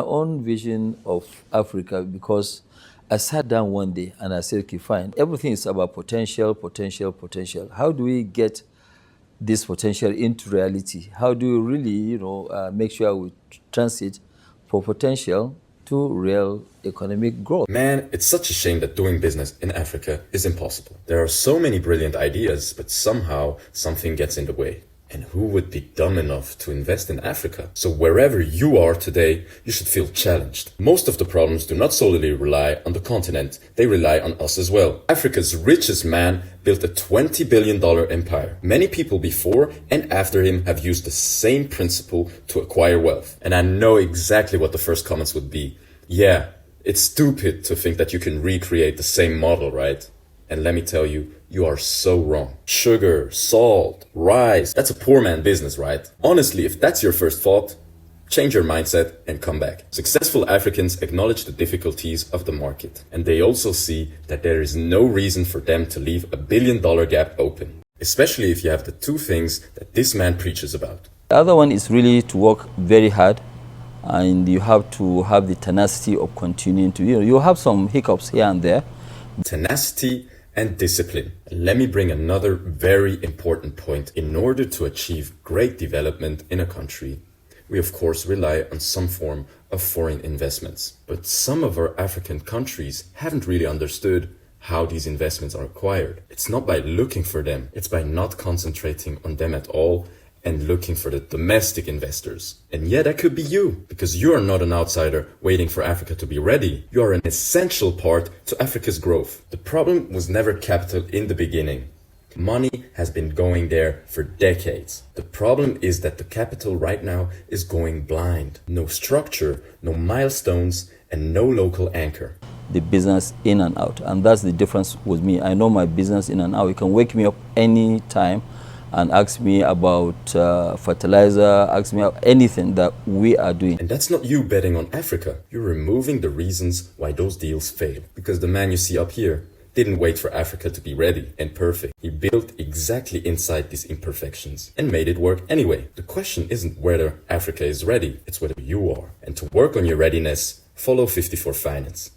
My own vision of Africa, because I sat down one day and I said, okay, fine, everything is about potential, potential, potential. How do we get this potential into reality? How do we really, make sure we transit for potential to real economic growth? Man, it's such a shame that doing business in Africa is impossible. There are so many brilliant ideas, but somehow something gets in the way. And who would be dumb enough to invest in Africa? So wherever you are today, you should feel challenged. Most of the problems do not solely rely on the continent, they rely on us as well. Africa's richest man built a $20 billion empire. Many people before and after him have used the same principle to acquire wealth. And I know exactly what the first comments would be. Yeah, it's stupid to think that you can recreate the same model, right? And let me tell you, you are so wrong. Sugar, salt, rice, that's a poor man business, right? Honestly, if that's your first thought, change your mindset and come back. Successful Africans acknowledge the difficulties of the market, and they also see that there is no reason for them to leave a $1 billion gap open, especially if you have the two things that this man preaches about. The other one is really to work very hard, and you have to have the tenacity of continuing to, you have some hiccups here and there. Tenacity and discipline. Let me bring another very important point. In order to achieve great development in a country, we of course rely on some form of foreign investments. But some of our African countries haven't really understood how these investments are acquired. It's not by looking for them, it's by not concentrating on them at all and looking for the domestic investors. And yeah, that could be you, because you are not an outsider waiting for Africa to be ready. You are an essential part to Africa's growth. The problem was never capital in the beginning. Money has been going there for decades. The problem is that the capital right now is going blind. No structure, no milestones, and no local anchor. The business in and out, and that's the difference with me. I know my business in and out. You can wake me up any time and ask me about fertilizer, ask me anything that we are doing. And that's not you betting on Africa. You're removing the reasons why those deals fail. Because the man you see up here didn't wait for Africa to be ready and perfect. He built exactly inside these imperfections and made it work anyway. The question isn't whether Africa is ready, it's whether you are. And to work on your readiness, follow 54 Finance.